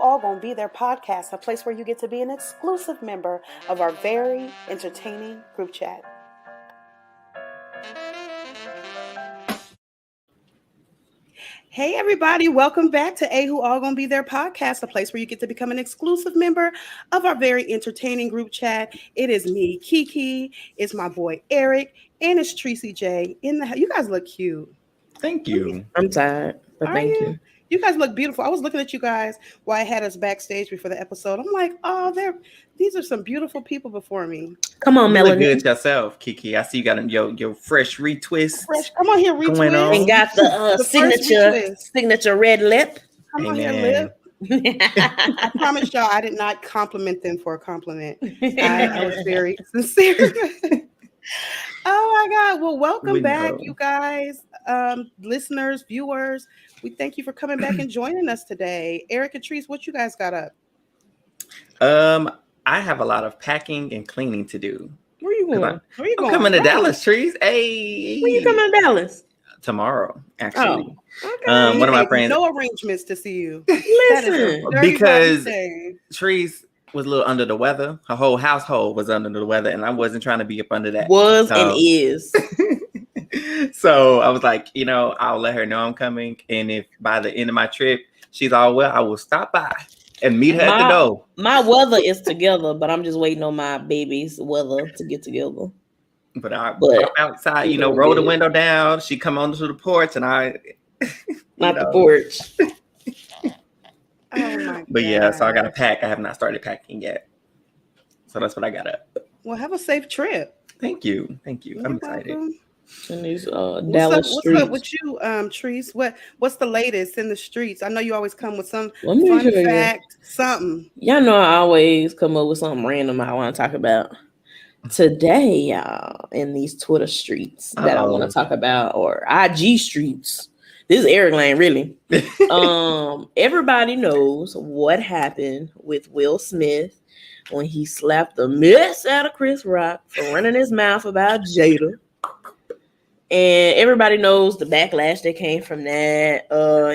All Gonna Be There podcast, a place where you get to be an exclusive member of our very entertaining group chat. Hey everybody, welcome back to Who All Gonna Be There podcast, a place where you get to become an exclusive member of our very entertaining group chat. It is me, Kiki, it's my boy Eric, and it's Tracy J in the house. You guys look cute. Thank you. I'm tired, but thank you. You guys look beautiful. I was looking at you guys while I had us backstage before the episode. I'm like, oh, these are some beautiful people before me. Come on, Melanie. You look good yourself, Kiki. I see you got your fresh retwist. Come on here, retwist. And got the signature red lip. Come on here, lip. I promise y'all, I did not compliment them for a compliment. I was very sincere. Oh my God. Well, welcome back, you guys, listeners, viewers. We thank you for coming back and joining us today. Eric and Treese, what you guys got up? I have a lot of packing and cleaning to do. Where you going? I'm coming to Dallas, Treese. Hey. When you coming to Dallas? Tomorrow, actually. Oh, okay. One of my friends. No arrangements to see you. Listen, because Treese was a little under the weather. Her whole household was under the weather, and I wasn't trying to be up under that. And is. So I was like, I'll let her know I'm coming. And if by the end of my trip, she's all well, I will stop by and meet her at the door. My weather is together, but I'm just waiting on my baby's weather to get together. But I'm outside, roll the window down. She come onto the porch and the porch. Oh my God. But yeah, so I got to pack. I have not started packing yet. So that's what I got up. Well, have a safe trip. Thank you. I'm excited. In these Dallas streets. What's up with you, Treese? What's the latest in the streets? I know you always come with some fun fact, something. Y'all know I always come up with something random I want to talk about. Today, y'all, in these Twitter streets that I want to talk about, or IG streets. This is Eric Lane, really. Everybody knows what happened with Will Smith when he slapped the mess out of Chris Rock for running his mouth about Jada. And everybody knows the backlash that came from that.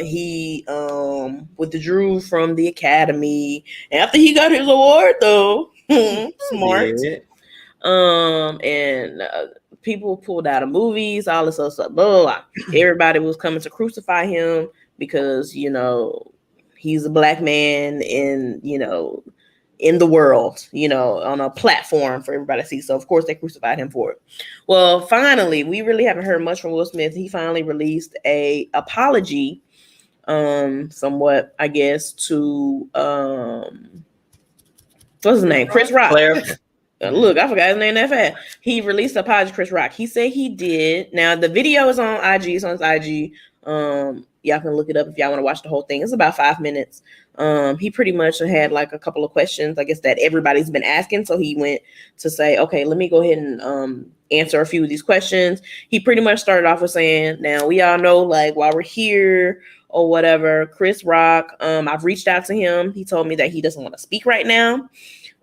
He withdrew from the Academy after he got his award, though. Smart. And people pulled out of movies, all this other stuff. Blah, blah, blah. Everybody was coming to crucify him because, he's a black man in the world, on a platform for everybody to see. So, of course, they crucified him for it. Well, finally, we really haven't heard much from Will Smith. He finally released a apology, somewhat, I guess, to, what's his name? Chris Rock. Look, I forgot his name that fast. He released an apology to Chris Rock. He said he did. Now, the video is on IG. It's on his IG. Y'all can look it up if y'all want to watch the whole thing. It's about 5 minutes. He pretty much had like a couple of questions, I guess, that everybody's been asking. So he went to say, okay, let me go ahead and answer a few of these questions. He pretty much started off with saying, now we all know, like, while we're here or whatever, Chris Rock, I've reached out to him. He told me that he doesn't want to speak right now.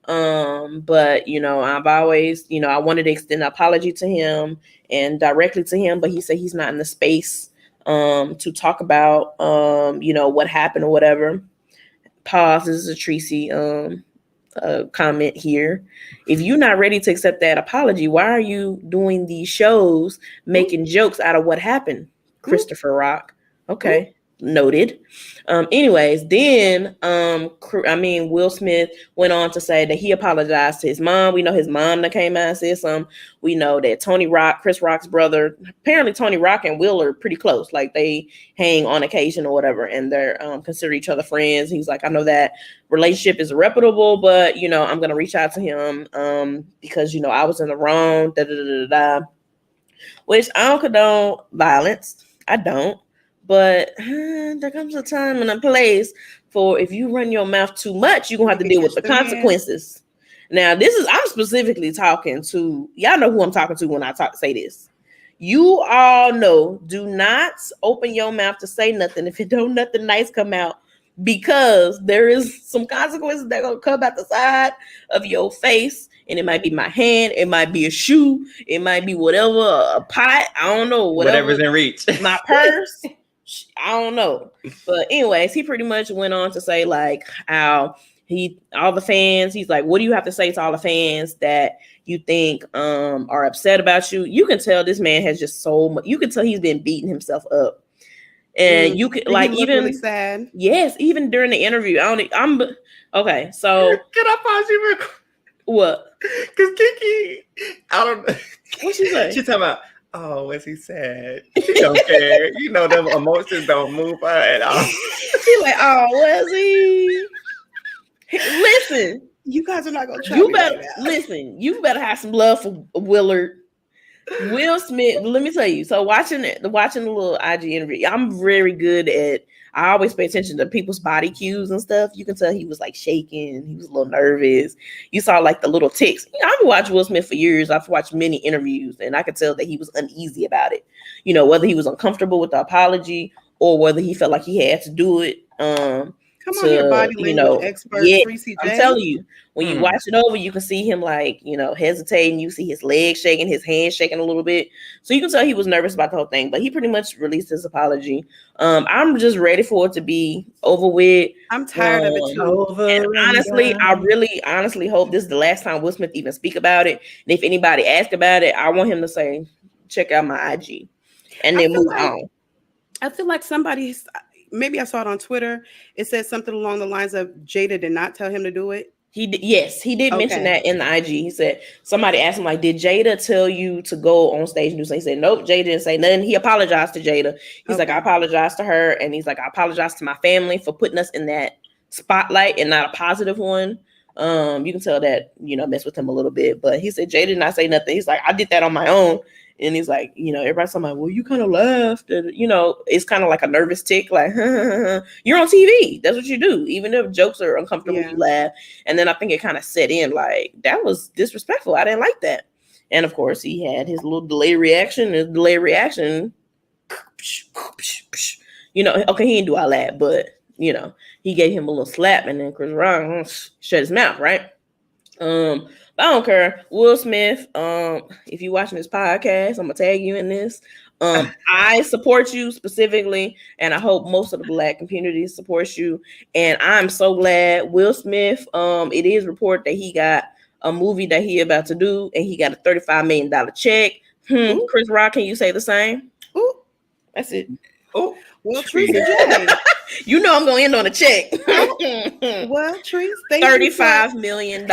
But I've always, I wanted to extend an apology to him and directly to him, but he said he's not in the space to talk about what happened or whatever. Pause. This is a Tracy comment here. If you're not ready to accept that apology, why are you doing these shows making jokes out of what happened? Christopher Rock. Okay. Noted. Anyways, then Will Smith went on to say that he apologized to his mom. We know his mom that came out and said something. We know that Tony Rock, Chris Rock's brother, apparently Tony Rock and Will are pretty close. Like they hang on occasion or whatever, and they're consider each other friends. He's like, I know that relationship is reputable, but I'm gonna reach out to him because I was in the wrong. Which I don't condone violence. I don't. But there comes a time and a place for if you run your mouth too much, you're going to have to deal with the consequences. Now, I'm specifically talking to, y'all know who I'm talking to when I say this. You all know, do not open your mouth to say nothing if it don't nothing nice come out, because there is some consequences that are going to come out the side of your face. And it might be my hand, it might be a shoe, it might be whatever, a pot, I don't know, whatever's in reach. My purse. I don't know. But anyways, he pretty much went on to say like how all the fans, he's like, what do you have to say to all the fans that you think are upset about you? You can tell this man has just so much. You can tell he's been beating himself up. And you could like even really sad. Yes, even during the interview. I'm okay. So can I pause you real quick? What? Because Kiki, I don't know. What she say? She talking about, oh, was he sad? She don't care. You know, them emotions don't move her at all. She like, oh, was he? Listen, you guys are not gonna try. You better listen. You better have some love for Willard. Will Smith. Let me tell you. So watching the little IG interview, I'm very good at. I always pay attention to people's body cues and stuff. You can tell he was like shaking. He was a little nervous. You saw like the little ticks. You know, I've watched Will Smith for years. I've watched many interviews, and I could tell that he was uneasy about it. You know, whether he was uncomfortable with the apology or whether he felt like he had to do it. Come on here, body language expert. Yeah, 3CJ. I'm telling you, when you watch it over, you can see him like, you know, hesitating. You see his legs shaking, his hands shaking a little bit. So you can tell he was nervous about the whole thing, but he pretty much released his apology. I'm just ready for it to be over with. I'm tired of it too. And honestly, I really honestly hope this is the last time Will Smith even speak about it. And if anybody asks about it, I want him to say, check out my IG and then move on. I feel like maybe I saw it on Twitter. It said something along the lines of Jada did not tell him to do it. He did mention that in the IG. He said somebody asked him like, "Did Jada tell you to go on stage and do something?" He said, "Nope, Jada didn't say nothing." He apologized to Jada. He's like, "I apologize to her," and he's like, "I apologize to my family for putting us in that spotlight and not a positive one." You can tell that, you know, mess with him a little bit, but he said Jada did not say nothing. He's like, "I did that on my own." And he's like, you know, everybody's like, well, you kind of laughed. And, you know, it's kind of like a nervous tick, like, you're on TV. That's what you do. Even if jokes are uncomfortable, you laugh. And then I think it kind of set in like, that was disrespectful. I didn't like that. And of course, he had his little delayed reaction. His delayed reaction, you know, okay, he didn't do all that, but, you know, he gave him a little slap and then Chris Rock shut his mouth, right? I don't care. Will Smith, if you're watching this podcast, I'm gonna tag you in this. I support you specifically, and I hope most of the Black community supports you. And I'm so glad Will Smith, it is reported that he got a movie that he about to do, and he got a $35 million check. Chris Rock, can you say the same? Ooh. That's it. Oh, well, Teresa, you know I'm gonna end on a check. Well, Teresa, $35 million.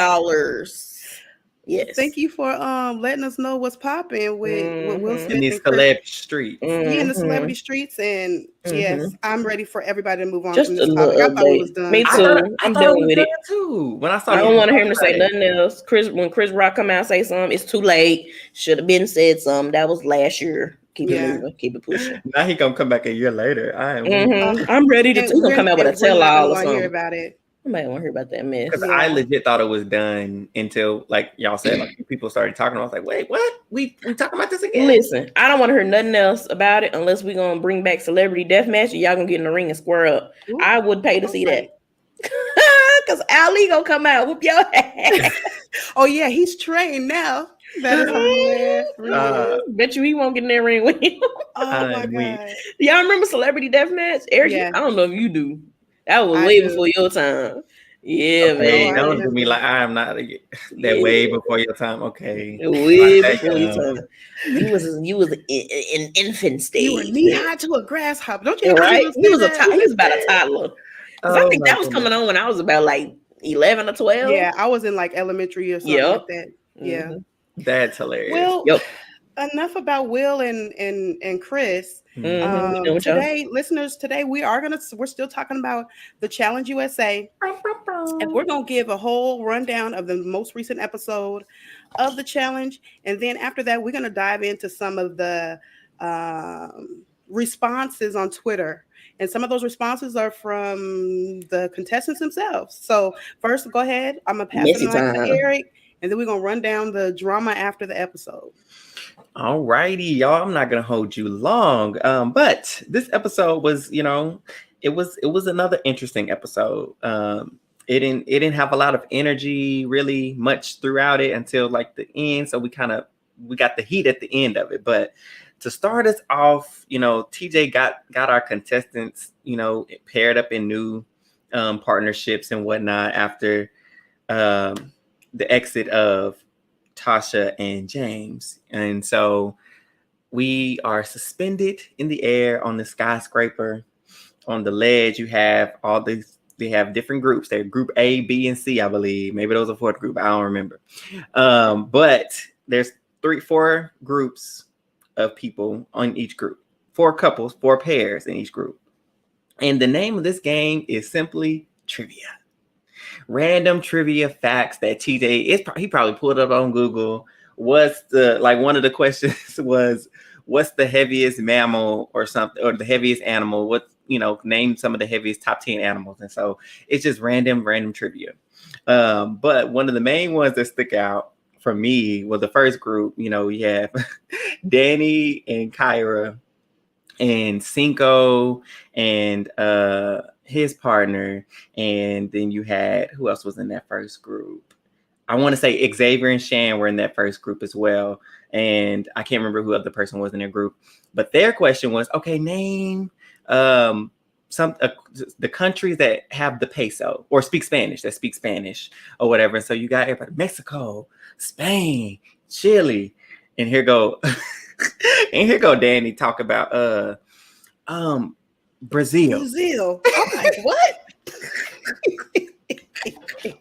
Yes. Thank you for letting us know what's popping with Will Smith in these celebrity streets. In the celebrity streets, and yes, I'm ready for everybody to move on just from this a topic. little I thought it was done. Me too. I'm done with it too. When I saw, I don't want to hear him to say nothing else. When Chris Rock come out and say something, it's too late. Should have been said something. That was last year. Keep it moving. Keep it pushing. Now he gonna come back a year later. I'm ready to. He's gonna come out with a tell-all or something. Hear about it. I might want to hear about that mess. Because I legit thought it was done until, like y'all said, like people started talking. I was like, wait, what? We talking about this again? Listen, I don't want to hear nothing else about it unless we're gonna bring back celebrity deathmatch and y'all gonna get in the ring and square up. Ooh, I would pay to see that. Because Ali gonna come out, whoop your ass. Oh yeah, he's trained now. That is hilarious. Bet you he won't get in that ring with him. Oh my god! Y'all remember celebrity deathmatch? Eric, I don't know if you do. That was way before your time. Yeah, okay, man. Don't do me like I am not that way before your time. Okay, way before your time. You was in infant stage. You were knee high to a grasshopper. Don't you? Right? He was about a toddler. I think that was coming on when I was about like 11 or 12. Yeah, I was in like elementary or something like that. Yeah, that's hilarious. Well, enough about Will and Chris. Today, listeners, we're still talking about the Challenge USA, and we're gonna give a whole rundown of the most recent episode of the challenge, and then after that, we're gonna dive into some of the responses on Twitter, and some of those responses are from the contestants themselves. So first, go ahead. I'm gonna pass it on to Eric, and then we're gonna run down the drama after the episode. All righty, y'all. I'm not gonna hold you long, but this episode was, it was another interesting episode. It didn't have a lot of energy, really much throughout it until like the end. So we got the heat at the end of it. But to start us off, TJ got our contestants, paired up in new partnerships and whatnot after the exit of Tasha and James. And so we are suspended in the air on the skyscraper. On the ledge, you have all these. They have different groups. They're group A, B, and C, I believe. Maybe there was a fourth group. I don't remember. But there's 4 groups of people on each group. 4 couples, 4 pairs in each group. And the name of this game is simply trivia. Random trivia facts that TJ he probably pulled up on Google. One of the questions was, what's the heaviest mammal or something, or the heaviest animal? Name some of the heaviest top 10 animals. And so it's just random trivia. But one of the main ones that stick out for me was the first group. You have Danny and Kyra and Cinco and his partner. And then you had, who else was in that first group? I want to say Xavier and Shan were in that first group as well. And I can't remember who other person was in their group. But their question was, okay, name the countries that have the peso or speak Spanish or whatever. And so you got everybody, Mexico, Spain, Chile, and here go Danny talk about Brazil. I'm like, what?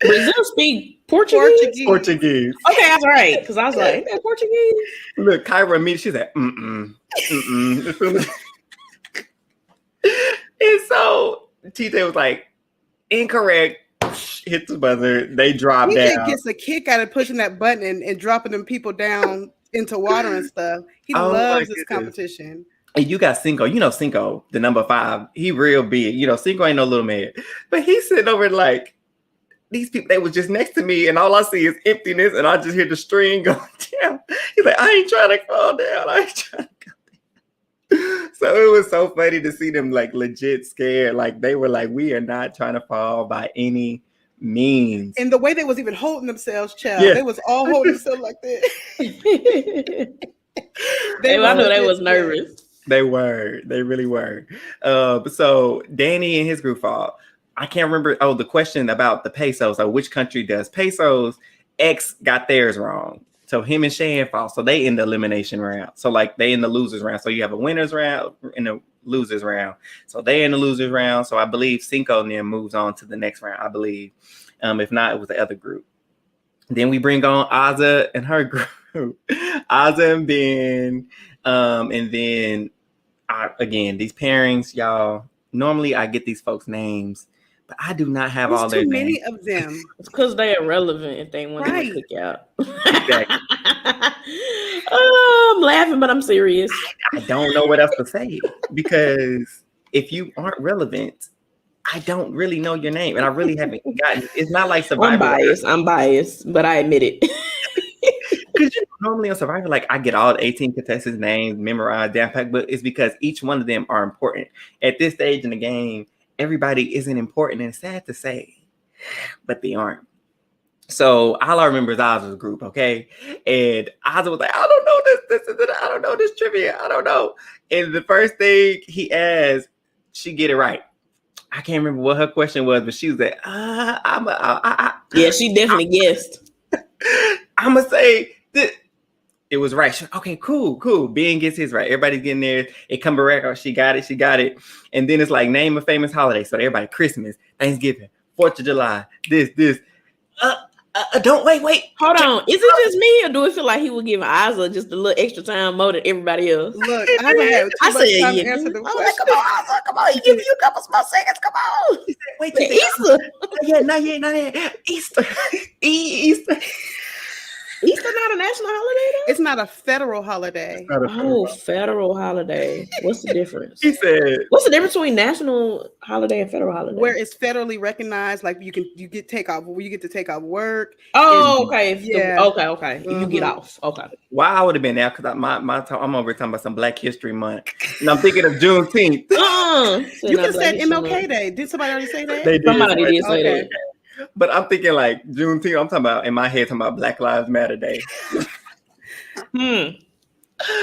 Brazil speak Portuguese. Okay, that's right. Because I was like, ain't that Portuguese? Look, Kyra immediately, she's like, And so TJ was like, incorrect. Hits the buzzer. They drop down. TJ gets a kick out of pushing that button and dropping them people down into water and stuff. He loves this competition. And you got Cinco. Cinco, the number 5. He real big. Cinco ain't no little man. But he's sitting over like, these people, they was just next to me, and all I see is emptiness, and I just hear the string going down. He's like, I ain't trying to fall down. So it was so funny to see them like legit scared. Like they were like, we are not trying to fall by any means. And the way they was even holding themselves, child, they was all holding themselves like that. I know they was nervous. They really were. So Danny and his group fall. I can't remember. Oh, the question about the pesos. So which country does pesos? X got theirs wrong. So him and Shan fall. So they in the elimination round. So like they in the losers round. So you have a winners round and a losers round. So they in the losers round. So I believe Cinco then moves on to the next round. I believe. If not, it was the other group. Then we bring on Azza and her group. Azza and Ben. And then again, these pairings, y'all. Normally I get these folks' names, but I do not have all their names. Too many of them. It's because they are relevant if they want to cook out. Exactly. Oh, I'm laughing, but I'm serious. I don't know what else to say, because if you aren't relevant, I don't really know your name, and I really haven't gotten. It's not like Survivor. I'm biased, but I admit it. Because normally on Survivor, like I get all the 18 contestants' names memorized down pat, but it's because each one of them are important. At this stage in the game, everybody isn't important, and it's sad to say, but they aren't. So all I remember is Oz's group, okay? And Oz was like, I don't know this, I don't know this trivia, I don't know. And the first thing he asked, she get it right. I can't remember what her question was, but she was like, yeah, she definitely guessed. I'm gonna say that it was right. She, okay, cool. Ben gets his right. Everybody's getting there. It come back. Oh, she got it. And then it's like name a famous holiday. So everybody, Christmas, Thanksgiving, 4th of July, this. Don't wait. Hold on. Is it just me, or do it feel like he was giving Isla just a little extra time more than everybody else? Look, I don't have too much time to answer the question. Come on. He give you a couple small seconds. Come on. He said, wait, Easter. Not yet. Easter. Easter not a national holiday though? It's not a federal holiday. Federal holiday. What's the difference? He said, what's the difference between national holiday and federal holiday? Where it's federally recognized, like you get to take off work. Oh, okay. Yeah. Okay. Mm-hmm. You get off. Okay. Why I would have been there, because I'm over talking about some Black History Month. And I'm thinking of Juneteenth. You can say MLK Day. Did somebody already say that? They did. Somebody did say that. But I'm thinking like Juneteenth. I'm talking about in my head, talking about Black Lives Matter Day.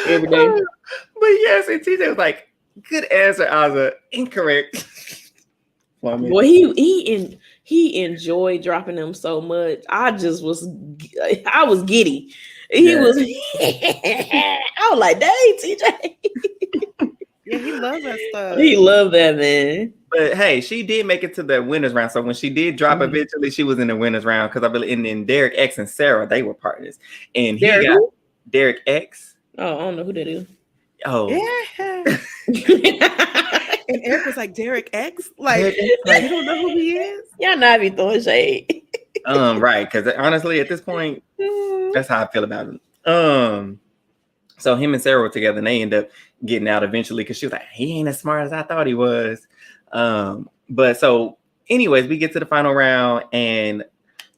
every day. But yes, and TJ was like, good answer, Ozza. Incorrect. Boy, he enjoyed dropping them so much. I was giddy. He was. I was like, dang, TJ. Yeah, he loves that stuff. He loved that, man. But hey, she did make it to the winners round. So when she did drop eventually, she was in the winners round because I believe. And then Derek X and Sarah, they were partners. And he got Derek X. Oh, I don't know who that is. Oh, yeah. And Eric was like, Derek X? Like, you don't know who he is? Y'all not be throwing shade. Right. Because honestly, at this point, that's how I feel about it. So him and Sarah were together and they end up getting out eventually because she was like, he ain't as smart as I thought he was. But so anyways, we get to the final round and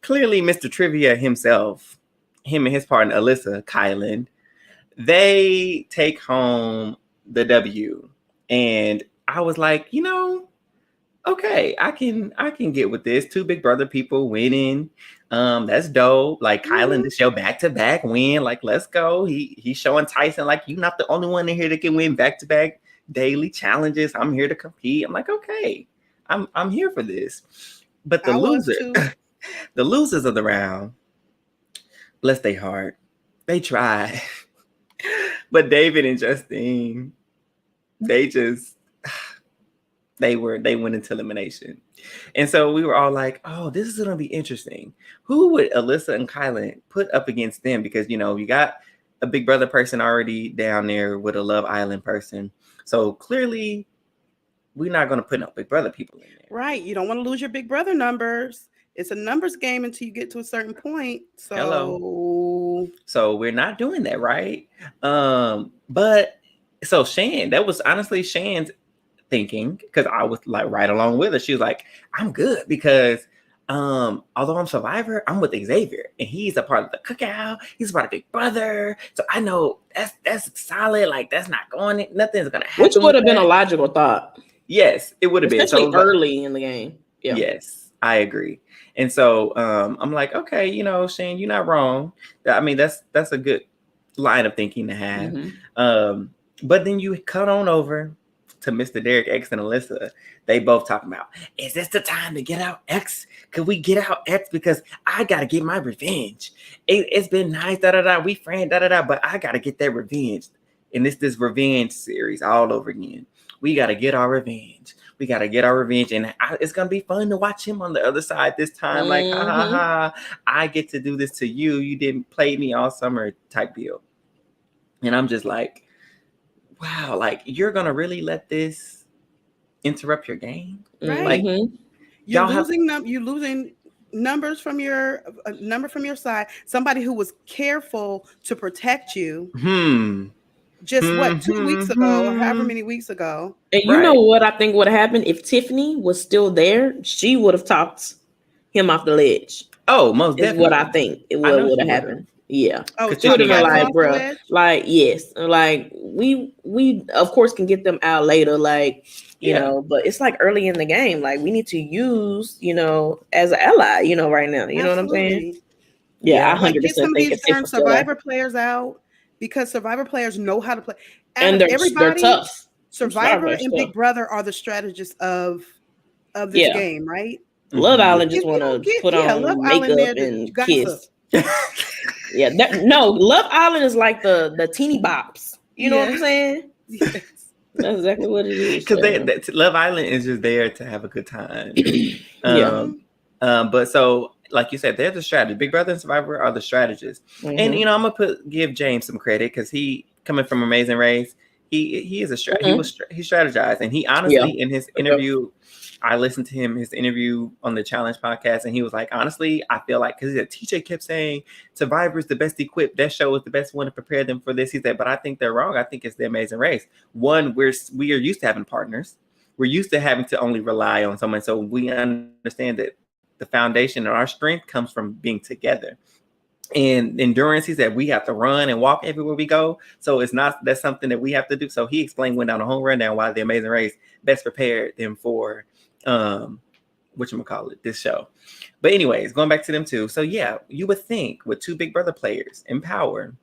clearly Mr. Trivia himself, him and his partner, Alyssa Kylan, they take home the W. And I was like, okay, I can get with this. Two Big Brother people winning. That's dope. Like Kylan to show back-to-back win. Like, let's go. He's showing Tyson, like, you're not the only one in here that can win back-to-back daily challenges. I'm here to compete. I'm like, okay, I'm here for this. But the losers of the round, bless their heart, they tried. But David and Justine, they went into elimination. And so we were all like, oh, this is going to be interesting. Who would Alyssa and Kylan put up against them? Because, you got a Big Brother person already down there with a Love Island person. So clearly, we're not going to put no Big Brother people in there. Right. You don't want to lose your Big Brother numbers. It's a numbers game until you get to a certain point. So, hello. So we're not doing that, right? But so Shan, that was honestly Shan's thinking, because I was like right along with her. She was like, I'm good because although I'm Survivor, I'm with Xavier and he's a part of the cookout. He's a part of Big Brother. So I know that's solid. Like that's not going, nothing's gonna happen. Which would have been a logical thought. Yes, it would have been. Especially early in the game. Yeah. Yes, I agree. And so I'm like, okay, Shane, you're not wrong. I mean, that's a good line of thinking to have. But then you cut on over to Mr. Derek X and Alyssa. They both talking about, is this the time to get out X? Could we get out X? Because I got to get my revenge. It's been nice, we friend, but I got to get that revenge. And it's this revenge series all over again. We got to get our revenge. We got to get our revenge. And it's going to be fun to watch him on the other side this time. Like, ha, ha, ha. I get to do this to you. You didn't play me all summer type deal. And I'm just like, wow, like you're going to really let this interrupt your game? Right. Like, you're losing numbers from your number from your side. Somebody who was careful to protect you. Just 2 weeks ago, or however many weeks ago. And you know what I think would have happened if Tiffany was still there? She would have talked him off the ledge. Oh, most definitely. What I think it would have happened. Yeah. Oh, she would have been like, bro, like, yes, like we of course can get them out later, like, you know, but it's like early in the game, like we need to use, as an ally, right now, you know what I'm saying? Yeah, I 100% think it's Survivor players out. Because Survivor players know how to play. And they're tough. Survivor and Big Brother are the strategists of this game, right? Love Island just want to put on makeup and kiss. Love Island is like the teeny bops. You know what I'm saying? Yes. That's exactly what it is. Because Love Island is just there to have a good time. But so, like you said, they're the strategists. Big Brother and Survivor are the strategists. And I'm gonna give James some credit because he, coming from Amazing Race, he is he strategized, and he honestly in his interview, I listened to his interview on the Challenge podcast, and he was like, honestly, I feel like because TJ kept saying Survivor is the best equipped, that show is the best one to prepare them for this. He said, but I think they're wrong. I think it's the Amazing Race. One, we are used to having partners. We're used to having to only rely on someone, so we understand that the foundation and our strength comes from being together. And endurance, he said, we have to run and walk everywhere we go. So that's something that we have to do. So he went down a whole rundown why the Amazing Race best prepared them for this show. But anyways, going back to them too. So yeah, you would think with two Big Brother players in power,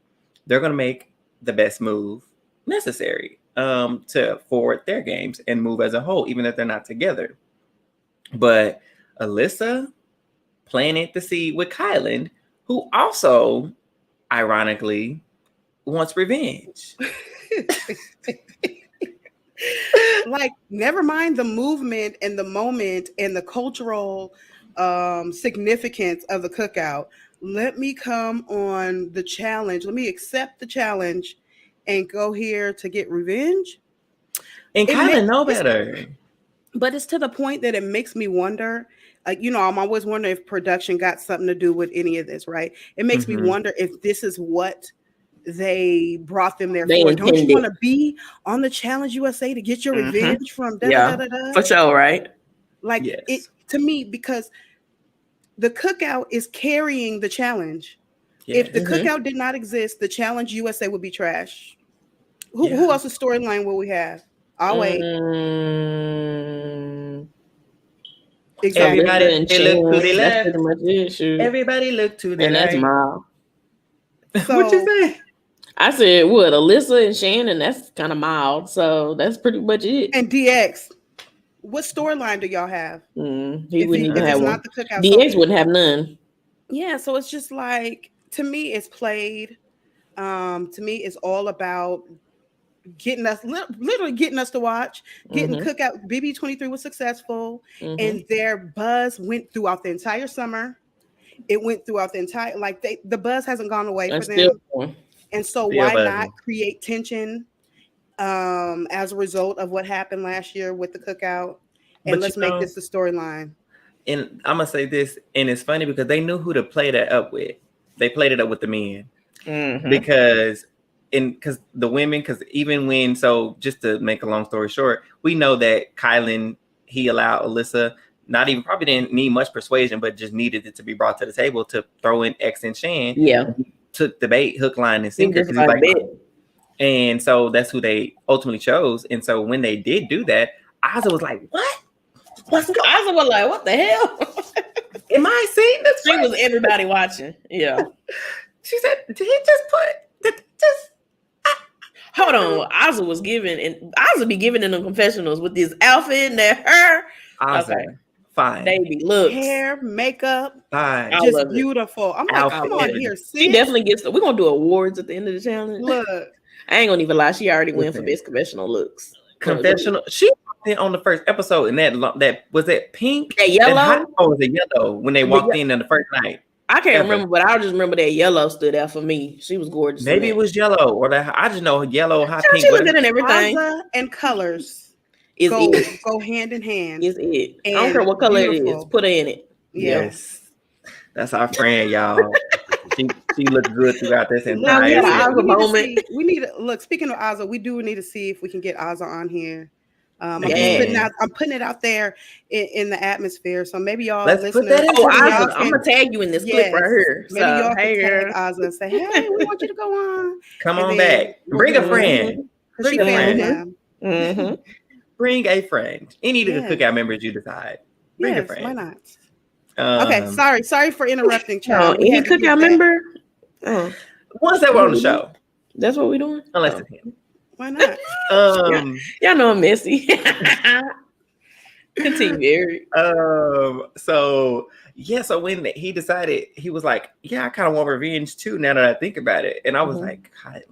they're going to make the best move necessary to forward their games and move as a whole, even if they're not together. But Alyssa planted the seed with Kylan, who also, ironically, wants revenge. Like, never mind the movement and the moment and the cultural significance of the cookout. Let me come on the challenge. Let me accept the challenge and go here to get revenge. And Kylan know better. But it's to the point that it makes me wonder, I'm always wondering if production got something to do with any of this, right? It makes me wonder if this is what they brought them there for. Don't you want to be on the Challenge USA to get your revenge from for sure, right? Like, it to me, because the cookout is carrying the challenge. If the cookout did not exist, the Challenge USA would be trash. Who else's storyline will we have? I'll wait. Exactly. Everybody look to the left. Everybody look to the and right. That's mild. So, what you say? I said, what? Alyssa and Shannon, that's kind of mild. So that's pretty much it. And DX, what storyline do y'all have? He wouldn't even have one. DX wouldn't have none. Yeah, so it's just like, to me, it's played. To me, it's all about literally getting us to watch, getting cookout. Byyyeeee 23 was successful, and their buzz went throughout the entire summer. It went throughout the entire, the buzz hasn't gone away for them. And so why not create tension as a result of what happened last year with the cookout? And let's make this the storyline. And I'm gonna say this, and it's funny because they knew who to play that up with. They played it up with the men because the women, because even when, so just to make a long story short, we know that Kylan, he allowed Alyssa, probably didn't need much persuasion, but just needed it to be brought to the table to throw in X and Shan. Yeah. He took the bait, hook, line, and sinker. And so that's who they ultimately chose. And so when they did do that, Azah was like, what? Azah was like, what the hell? Am I seeing this? She was everybody watching. Yeah. She said, did he just hold on. Azah was giving, and Azah be giving in the confessionals with this outfit and that hair. Azah, fine. Baby, look. Hair, makeup, fine. just beautiful. I'm like, come on here. She definitely gets, we're going to do awards at the end of the challenge. Look. I ain't going to even lie. She already went for best confessional looks. Confessional. She walked in on the first episode, and that was that pink. That yellow? Oh, was it yellow when they walked in on the first night? I can't remember, but I just remember that yellow stood out for me. She was gorgeous. Maybe it was yellow, or I just know yellow, hot pink. She looked good in everything. Azah and colors go hand in hand. Is it? I don't care what color it is. Put her in it. Yes, that's our friend, y'all. She looked good throughout this entire moment. We need to look. Speaking of Azah, we do need to see if we can get Azah on here. I'm putting it out there in the atmosphere. So maybe y'all listeners. I'm gonna tag you in this clip right here. Maybe y'all can tag Azah and say, "Hey, we want you to go on. Come on back. Bring a friend. Bring a friend. Bring a friend. Any of the cookout members you decide. Bring a friend. Why not? Okay, sorry for interrupting, child. Any cookout member? Ones that were on the show. That's what we're doing? Unless it's him. Why not? Y'all know I'm messy. Continue, Eric. So when he decided, he was like, yeah, I kind of want revenge too, now that I think about it. And I was like, Kylan.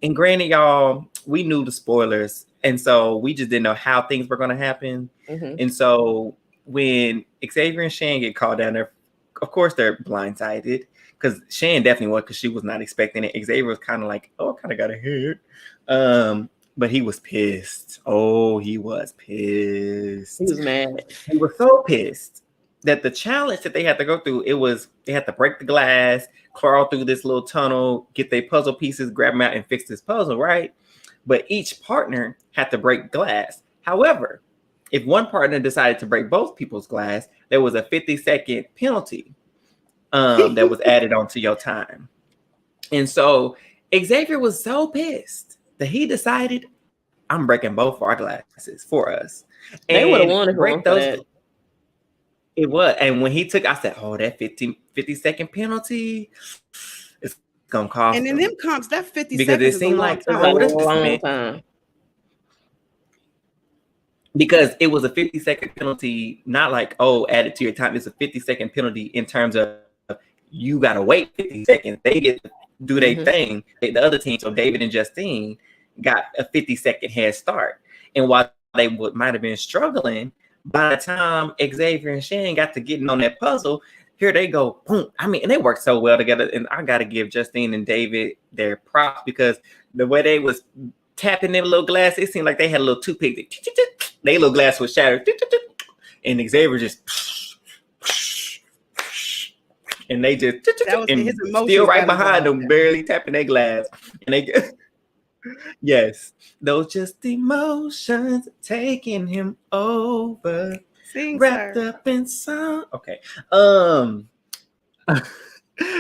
And granted, y'all, we knew the spoilers. And so we just didn't know how things were going to happen. And so when Xavier and Shan get called down there, of course they're blindsided. Because Shan definitely was, because she was not expecting it. Xavier was kind of like, oh, I kind of got a hit. But he was pissed. Oh, he was pissed. He was mad. He was so pissed that the challenge that they had to go through, they had to break the glass, crawl through this little tunnel, get their puzzle pieces, grab them out, and fix this puzzle, right? But each partner had to break glass. However, if one partner decided to break both people's glass, there was a 50-second penalty that was added onto your time. And so Xavier was so pissed that he decided, I'm breaking both our glasses for us. And they would have wanted to break those. It was. And when he took, I said, oh, that 50-second penalty is gonna cost And in them comps, that 50 because seconds it seemed like It's a long time. because it was a 50-second penalty, not like added to your time. It's a 50-second penalty in terms of you gotta wait 50 seconds. They get to do their thing. The other team, so David and Justine, got a 50-second head start. And while they might have been struggling, by the time Xavier and Shane got to getting on that puzzle, here they go. Boom. I mean, and they worked so well together. And I gotta give Justine and David their props because the way they was tapping them little glass, it seemed like they had a little toothpick. Their little glass was shattered. And Xavier just and they just that was his emotions still right behind them, barely tapping their glass. And they yes, those just emotions taking him over. Sing, wrapped sir. up in song. Okay.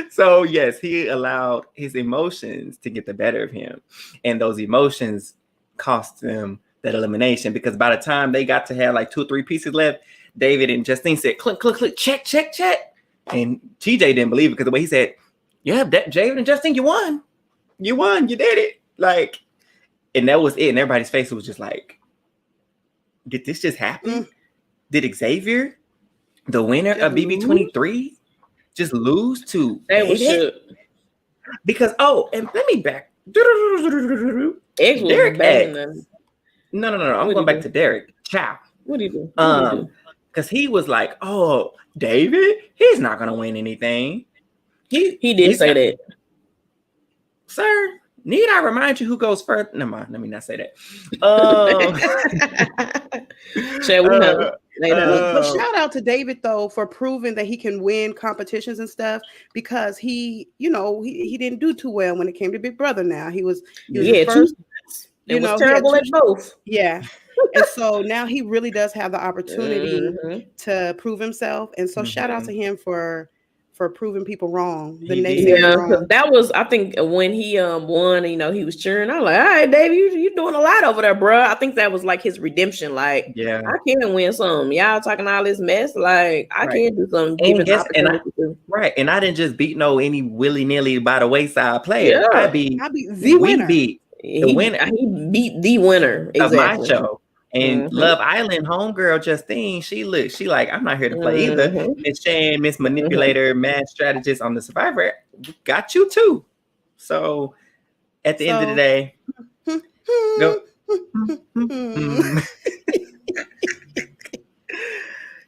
So yes, he allowed his emotions to get the better of him, and those emotions cost them that elimination because by the time they got to have like 2 or 3 pieces left, David and Justine said, "Click, click, click, check, check, check," and TJ didn't believe it because the way he said, "Yeah, David and Justine, you won, you did it," like, and that was it. And everybody's face was just like, "Did this just happen? Did Xavier, the winner of BB23, just lose to David?" Because and let me back. Derek X. No. I'm going back to Derek. Ciao. What do you do? Because he was like, "Oh, David, he's not gonna win anything." He did say that, sir. Need I remind you who goes first? Never mind. Let me not say that. But shout out to David though for proving that he can win competitions and stuff because he didn't do too well when it came to Big Brother. Now he was first. It was terrible at both. Yeah. And so now he really does have the opportunity to prove himself. And so shout out to him for proving people wrong. That was, I think, when he won, he was cheering. I'm like, all right, David, you doing a lot over there, bro. I think that was like his redemption. Like, I can win some. Y'all talking all this mess. Like, I can do something. And I didn't just beat any willy-nilly by the wayside player. Yeah. I beat the winner. He beat the winner of my show. And Love Island homegirl Justine, she like, I'm not here to play either. Miss Shane, Miss Manipulator, Mad Strategist on the Survivor, got you too. So at the end of the day, go.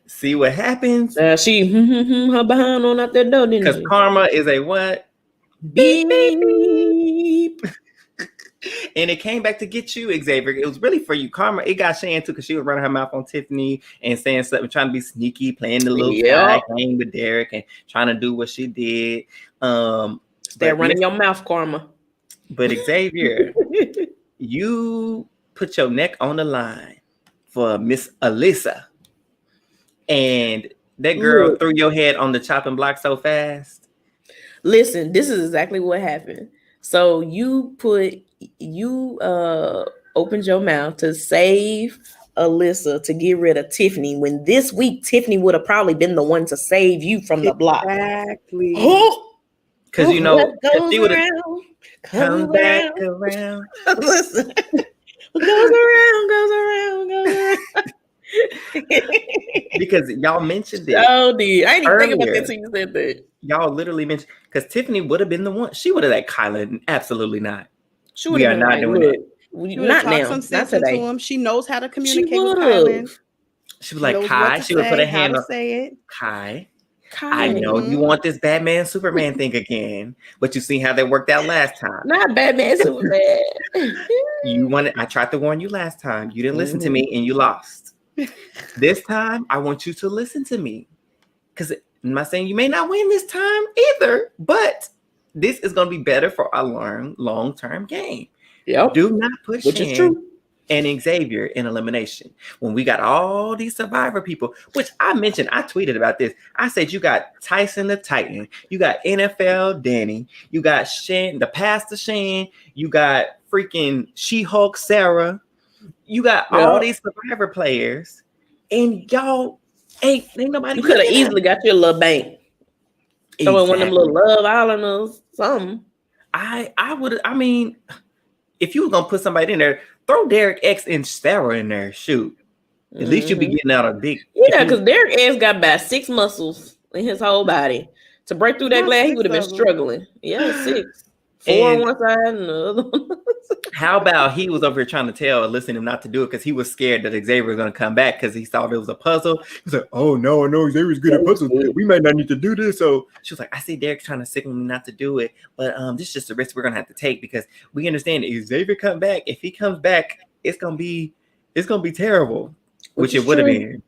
See what happens. She her behind on out that door, didn't she? Because karma is a what? Beep, beep, beep. And it came back to get you, Xavier. It was really for you. Karma, it got Shan too, because she was running her mouth on Tiffany and saying something, trying to be sneaky, playing the little guy game with Derek and trying to do what she did. They're running your mouth, Karma. But Xavier, you put your neck on the line for Miss Alyssa. And that girl threw your head on the chopping block so fast. Listen, this is exactly what happened. So you opened your mouth to save Alyssa to get rid of Tiffany when this week Tiffany would have probably been the one to save you from the block. Exactly. Because she would have come back around. Listen. goes around. Because y'all mentioned it. Oh, dude. I didn't even think about that until you said that. Y'all literally mentioned, because Tiffany would have been the one. She would have like Kylan. Absolutely not. We are not doing it. Not now. Some sense into him. She knows how to communicate with Kylan. She was like, Kai. She would put her hand on. Say it. Kai. I know you want this Batman Superman thing again, but you see how that worked out last time. Not Batman Superman. I tried to warn you last time. You didn't listen to me and you lost. This time, I want you to listen to me. Because I'm not saying you may not win this time either, but this is going to be better for our long-term game. Yep. Do not push which is true. And Xavier in elimination. When we got all these Survivor people, which I mentioned, I tweeted about this. I said you got Tyson the Titan, you got NFL Danny, you got Shan, the Pastor Shan, you got freaking She-Hulk Sarah, you got all these Survivor players, and y'all ain't nobody. You could have easily got your little bank. So one of them little Love Islanders, something. I would. I mean, if you were gonna put somebody in there, throw Derek X and Sarah in there. Shoot, at least you'll be getting out a big. Yeah, because Derek X got about 6 muscles in his whole body. To break through that glass, he would have been struggling. Yeah, 6. 4 on one side and the other one. How about he was over here trying to tell Alyssa him not to do it because he was scared that Xavier was going to come back because he thought it was a puzzle. He was like, oh, no, I know Xavier's good at puzzles. We might not need to do this. So she was like, I see Derek trying to signal me not to do it. But this is just a risk we're going to have to take because we understand that if Xavier come back, if he comes back, it's going to be terrible, which it would have been.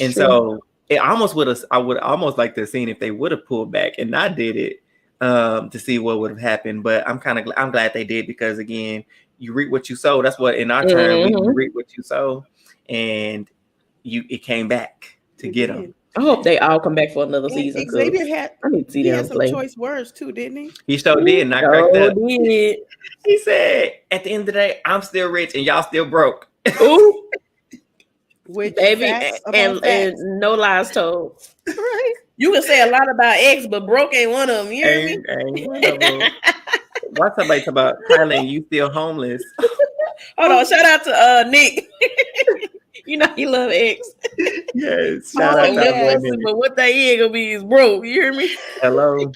And so it almost I would almost like to have seen if they would have pulled back and not did it to see what would have happened. But I'm glad they did because again, you reap what you sow. That's what in our term we reap what you sow, and it came back to get them. I hope they all come back for another season. Xavier had some play. choice words too, didn't he? He sure did, and I cracked up. He said, "At the end of the day, I'm still rich and y'all still broke." Ooh. Which baby, and no lies told. Right. You can say a lot about X, but broke ain't one of them. You hear me? Ain't one of them. Why somebody talk about Kylie? You still homeless? Hold on, shout out to Nick. You know he love X. Yes, shout out to Nick. But what they is gonna be is broke. You hear me? Hello.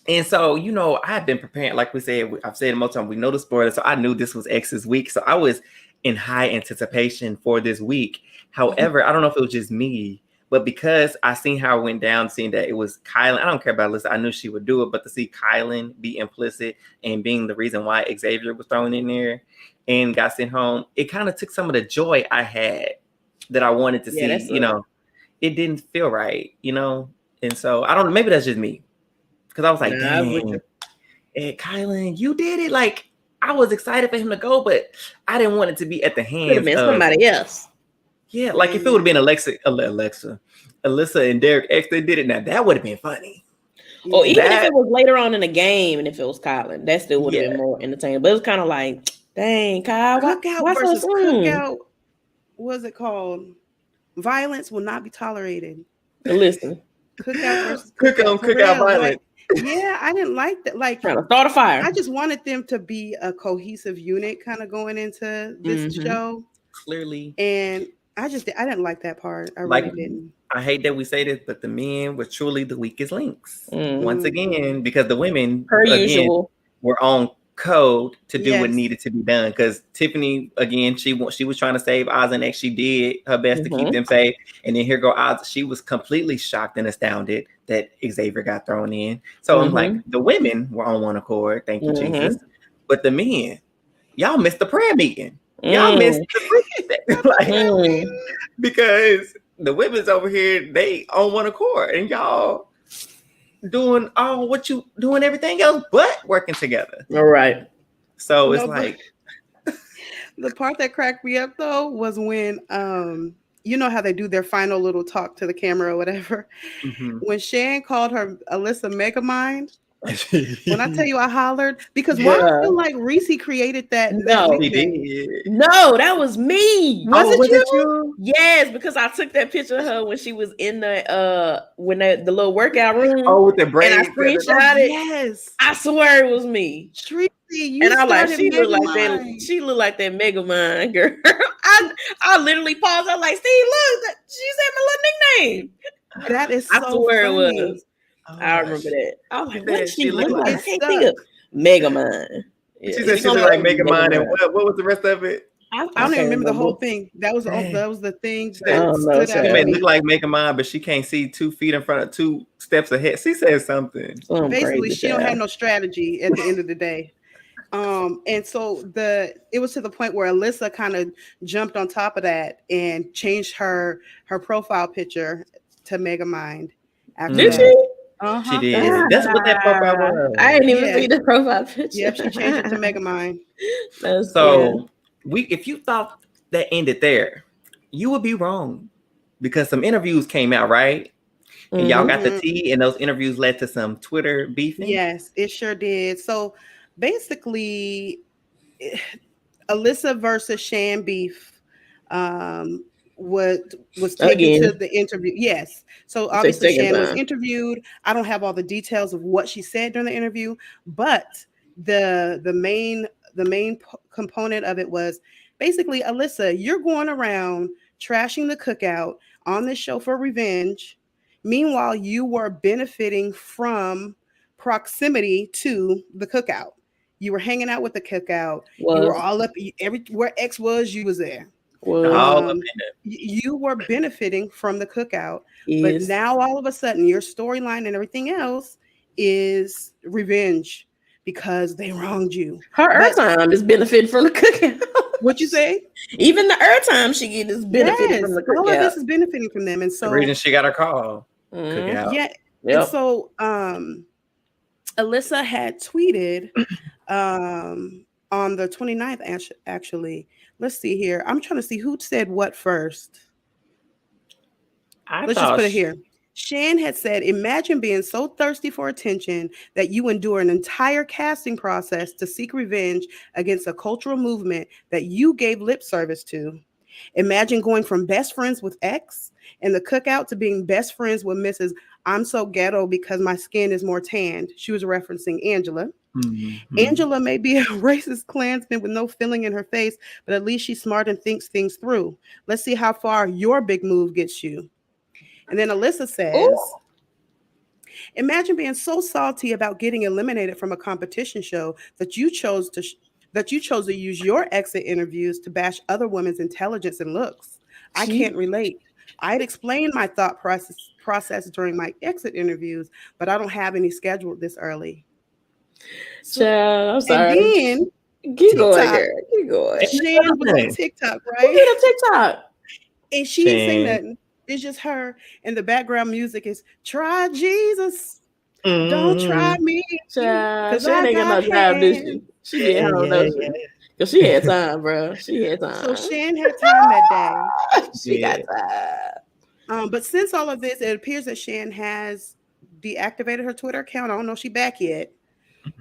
And so, I've been preparing, like we said, I've said it most times, we know the spoiler, so I knew this was X's week. So I was in high anticipation for this week. However, I don't know if it was just me, but because I seen how it went down, seeing that it was Kylan, I don't care about Alyssa, I knew she would do it, but to see Kylan be implicit and being the reason why Xavier was thrown in there and got sent home, it kind of took some of the joy I had that I wanted to see, it didn't feel right, And so, I don't know, maybe that's just me. Because I was like, dang, Kylan, you did it. Like, I was excited for him to go, but I didn't want it to be at the hands of somebody else. Yeah, like if it would have been Alyssa and Derek X, they did it. Now that would have been funny. Or even if it was later on in the game, and if it was Kylan, that still would have been more entertaining. But it was kind of like, dang, Kyle, Cookout versus Cookout. What's it called? Violence will not be tolerated. Listen, Cookout versus Cookout violence. Yeah, I didn't like that. Like, trying to start a fire. I just wanted them to be a cohesive unit, kind of going into this show. Clearly, and I didn't like that part. I really didn't. I hate that we say this, but the men were truly the weakest links once again because the women, usual, were on code to do what needed to be done. Because Tiffany, again, she was trying to save Oz and X. She did her best to keep them safe, and then here go Oz. She was completely shocked and astounded that Xavier got thrown in. So I'm like, the women were on one accord. Thank you, Jesus. But the men, y'all missed the prayer meeting. Y'all missed the because the women's over here, they on one accord, and y'all doing everything else but working together. All right. So it's like the part that cracked me up though was when you know how they do their final little talk to the camera or whatever. When Shan called her Alyssa Megamind. When I tell you I hollered, because why I feel like Reese created that. No, he did. No, that was me. Was it you? Yes, because I took that picture of her when she was in the the little workout room. Oh, with the braids. And I screenshot it. Yes, I swear it was me. Tracy, and I like she looked like that. She looked like that Megamind girl. I literally paused. I was like, Steve, look, she said my little nickname. That is so I swear funny. it was. Oh, I remember that. I was like, what she look like? I can't think of Megamind. Yeah. She said she looked like Megamind, and what was the rest of it? I don't even remember the whole thing. That was the thing that stood out. She may look like Megamind, but she can't see 2 feet in front of 2 steps ahead. She said something. Basically, she don't have no strategy at the end of the day. And so it was to the point where Alyssa kind of jumped on top of that and changed her profile picture to Megamind. Did she? She did. That's what that profile was. I didn't even see the profile picture. Yeah, she changed it to Megamind. So if you thought that ended there, you would be wrong, because some interviews came out, right? And y'all got the tea, and those interviews led to some Twitter beefing. Yes, it sure did. So basically, Alyssa versus Shan beef was taken to the interview. Yes. So obviously Shan was time. interviewed. I don't have all the details of what she said during the interview, but the main component of it was basically, Alyssa, you're going around trashing the cookout on this show for revenge. Meanwhile, you were benefiting from proximity to the cookout. You were hanging out with the cookout. You were all up where X was, you was there. You were benefiting from the cookout, but now all of a sudden your storyline and everything else is revenge because they wronged you. Her airtime is benefiting from the cookout. What you say? Even the airtime she get is benefiting from the cookout. All of this is benefiting from them, and so the reason she got her call. Cookout. Yeah. Yep. And so Alyssa had tweeted on the 29th, actually. Let's see here. I'm trying to see who said what first. Let's just put it here. Shan had said, imagine being so thirsty for attention that you endure an entire casting process to seek revenge against a cultural movement that you gave lip service to. Imagine going from best friends with X and the cookout to being best friends with Mrs. I'm so ghetto because my skin is more tanned. She was referencing Angela. Mm-hmm. Angela may be a racist Klansman with no feeling in her face, but at least she's smart and thinks things through. Let's see how far your big move gets you. And then Alyssa says, imagine being so salty about getting eliminated from a competition show that you chose to use your exit interviews to bash other women's intelligence and looks. I can't relate. I'd explained my thought process during my exit interviews, but I don't have any scheduled this early. I'm sorry. And then keep going, girl. Keep going. Shan was on TikTok, right? Who did a TikTok? And she didn't say nothing. It's just her, and the background music is "Try Jesus, don't try me." Because I ain't got no job, did she? She did because she had time, bro. She had time. So Shan had time that day. She got time. But since all of this, it appears that Shan has deactivated her Twitter account. I don't know if she's back yet.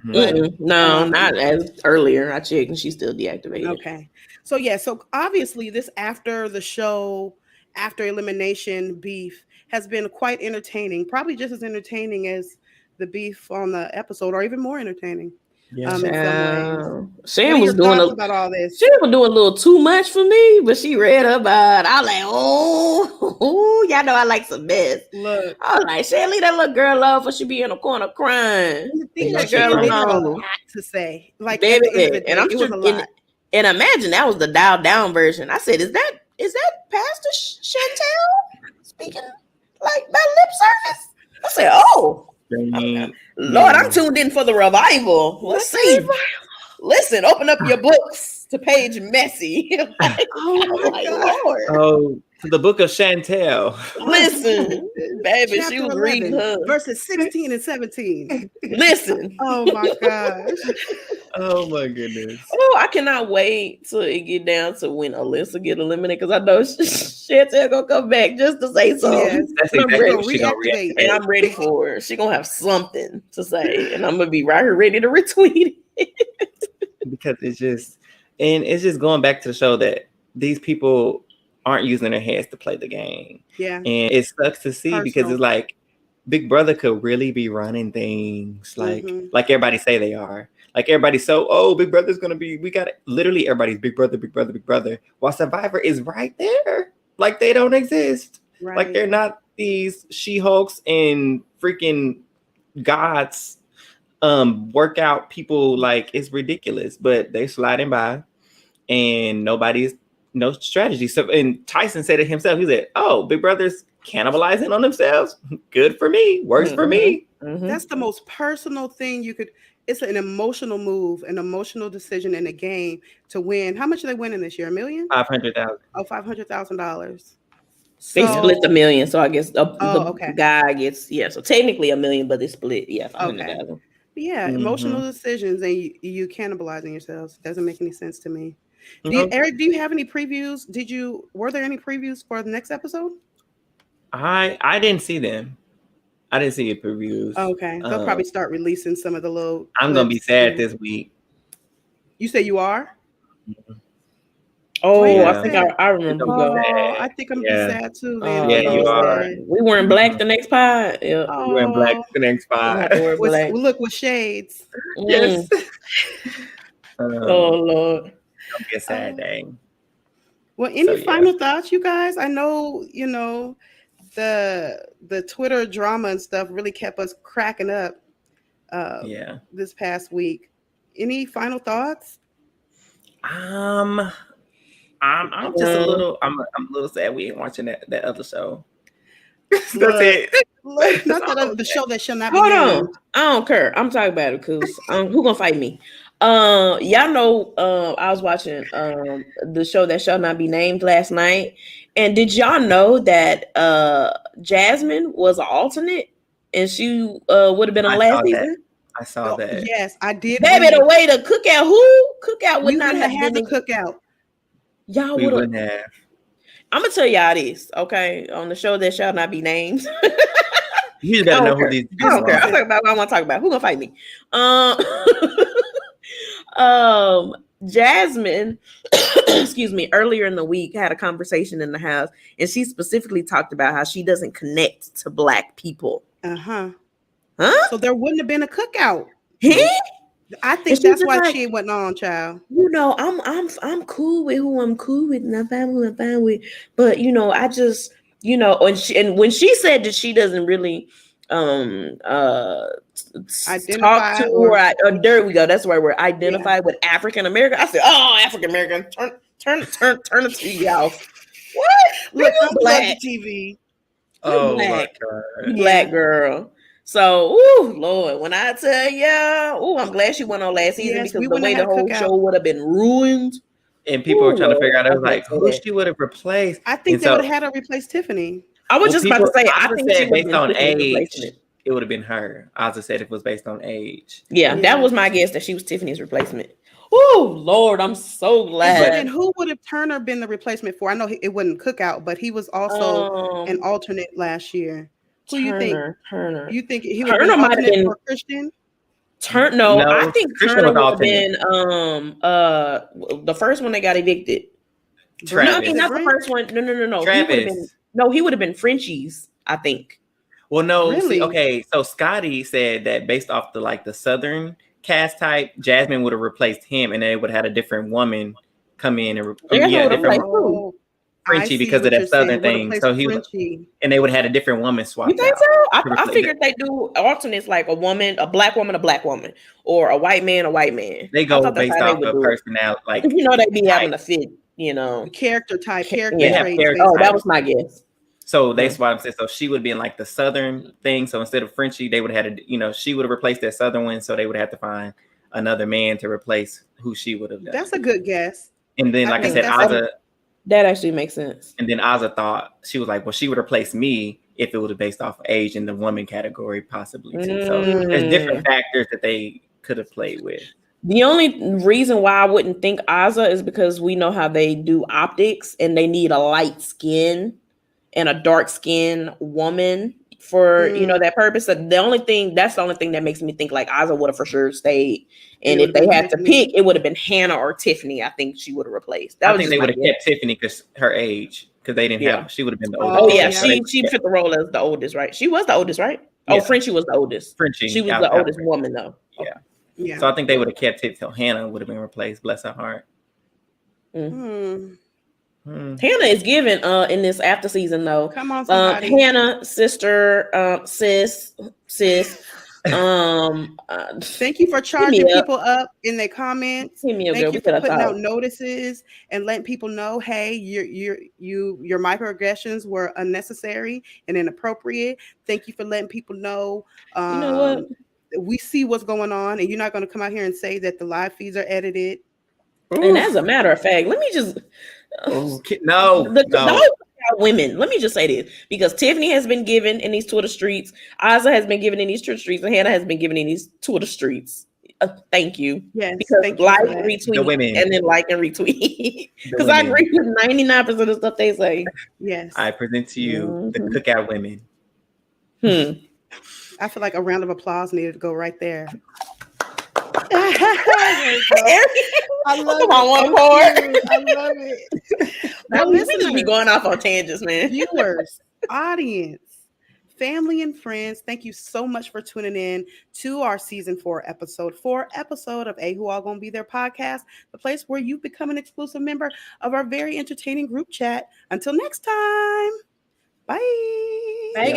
But, no, not as earlier. I checked, and she's still deactivated. Okay. So so obviously, this after the show. After elimination beef has been quite entertaining, probably just as entertaining as the beef on the episode, or even more entertaining. Yeah, Shan was doing about all this. She was doing a little too much for me, but she read her about. I was like, y'all know I like some mess. Look, I was like, Shan, leave that little girl alone, for she be in the corner crying. That girl alone to say, like, baby, at the end of the day, and I'm it was a lot. And imagine that was the dialed down version. I said, is that Pastor Chantel speaking like by lip service? I said, Lord, I'm tuned in for the revival. Let's see. Listen, open up your books to page messy. Lord. Oh, to the book of Chantel. Listen, baby, Chapter she was 11, reading her verses 16 and 17. Listen. Oh my gosh. Oh my goodness. Oh, I cannot wait till it get down to when Alyssa get eliminated, because I know Chantel gonna come back just to say something. Yes. That's exactly what she gonna react. And I'm ready for her. She gonna have something to say, and I'm gonna be right here ready to retweet it. Because it's just going back to the show that these people aren't using their heads to play the game. Yeah. And it sucks to see because it's like Big Brother could really be running things like everybody say they are. Like everybody's Big Brother's gonna be, we got literally everybody's Big Brother, Big Brother, Big Brother. While Survivor is right there. Like they don't exist. Right. Like they're not these She-Hulks and freaking gods workout people. Like it's ridiculous, but they sliding by and no strategy. So, and Tyson said it himself. He said, Big Brother's cannibalizing on themselves. Good for me. Works for me. Mm-hmm. That's the most personal thing you could. It's an emotional move, an emotional decision in a game to win. How much are they winning this year? $1 million? $500,000. Oh, $500,000. They split the $1 million, so I guess the guy gets So technically $1 million, but they split. Yeah, $500,000. Yeah, emotional decisions and you cannibalizing yourselves doesn't make any sense to me. Eric, do you have any previews? Were there any previews for the next episode? I didn't see them. I didn't see your previews. Okay. They'll probably start releasing some of the little I'm going to be sad this week. You say you are? Oh, Yeah. I think I remember who go. I think I'm gonna be sad too. Then Yeah, you are. We weren't black the next pod. Yeah. We went black the next I'm gonna spot. have to wear black. Look with shades. Yes. Oh Lord. It'll be a sad day. Well, any final thoughts, you guys? I know, the Twitter drama and stuff really kept us cracking up this past week. Any final thoughts? I'm just a little I'm a little sad we ain't watching that other show. That's it. Not the show that shall not be named. Hold on. I don't care. I'm talking about it because who gonna fight me? Y'all know I was watching the show that shall not be named last night. And did y'all know that Jasmine was an alternate and she would have been on last season? I saw that. Yes, I did. Baby, the way the cookout would not have had the cookout. Y'all wouldn't have. I'm gonna tell y'all this, okay? On the show that shall not be named. You better know who these people are. I'm talking about what I want to talk about. Who gonna fight me? Jasmine, excuse me, earlier in the week had a conversation in the house, and she specifically talked about how she doesn't connect to Black people. Huh? So there wouldn't have been a cookout. I think that's why she went on, child. I'm cool with who I'm cool with, and I'm fine with who I'm fine with. But I just, and when she said that she doesn't really talk to or there we go. That's why we're identified with African American. I said, oh, African American, turn the TV off. What? Look, I'm Black TV. Oh Black. my God. Black girl. So, Lord, when I tell y'all, I'm glad she went on last season because the way the whole show would have been ruined. And people were trying to figure out, I was like, who she would have replaced. I think they would have had her replace Tiffany. I was just about to say, I think she based on age, it would have been her. Ozzy said it was based on age. Yeah, that was my guess that she was Tiffany's replacement. Oh, Lord, I'm so glad. And who would have Turner been the replacement for? I know it wouldn't Cookout, but he was also an alternate last year. Who you think? Turner. You think he would have been for Christian? No, I think Turner would have been the first one that got evicted. Travis. No, I mean not the first one. No. Travis. He would have been Frenchie's, I think. Well, no. Really? See, okay, so Scotty said that based off the southern cast type, Jasmine would have replaced him, and they would have had a different woman come in and different Frenchie because of that southern thing. So and they would have had a different woman swap. You think so? I figured they do alternates like a black woman, or a white man. They go based off of personality, like they be having a fit, character type, character traits. That was my guess. So that's why I'm saying. So she would be in like the southern thing. So instead of Frenchie, they would have had to, she would have replaced that southern one. So they would have to find another man to replace who she would have done. That's a good guess. And then, like I said, Azza. That actually makes sense. And then Azza thought, she was like, well, she would replace me if it was based off of age in the woman category, possibly too. So there's different factors that they could have played with. The only reason why I wouldn't think Azza is because we know how they do optics and they need a light skin and a dark skin woman for that purpose. So that's the only thing that makes me think like Azza would have for sure stayed. And if they had to pick, it would have been Hannah or Tiffany. I think she would have replaced. I think they would have kept Tiffany because her age, because they didn't have. She would have been the oldest. Oh yeah, she fit the role as the oldest, right? She was the oldest, right? Yeah. Oh, Frenchie was the oldest. She was the oldest woman though. Yeah. So I think they would have kept it till Hannah would have been replaced. Bless her heart. Hannah is given in this after season though. Come on, somebody. Hannah, sister, sis. Thank you for charging people up in their comments. Thank you for putting out notices and letting people know, hey, your microaggressions were unnecessary and inappropriate. Thank you for letting people know. You know what? We see what's going on, and you're not going to come out here and say that the live feeds are edited. And as a matter of fact, let me just women. Let me just say this, because Tiffany has been given in these Twitter streets, Azza has been given in these Twitter streets, and Hannah has been given in these Twitter streets. Thank you. Yes, because like and retweet, and then like and retweet. Because I agree with 99% of the stuff they say. Yes. I present to you the Cookout women. I feel like a round of applause needed to go right there. I love Come on, one it. more. I love it. Now, Well, we just be listeners, going off on tangents, man. viewers, audience, family, and friends, thank you so much for tuning in to our season 4, episode 4 episode of A Who All Gonna Be There podcast, the place where you become an exclusive member of our very entertaining group chat. Until next time, bye. Bye, guys.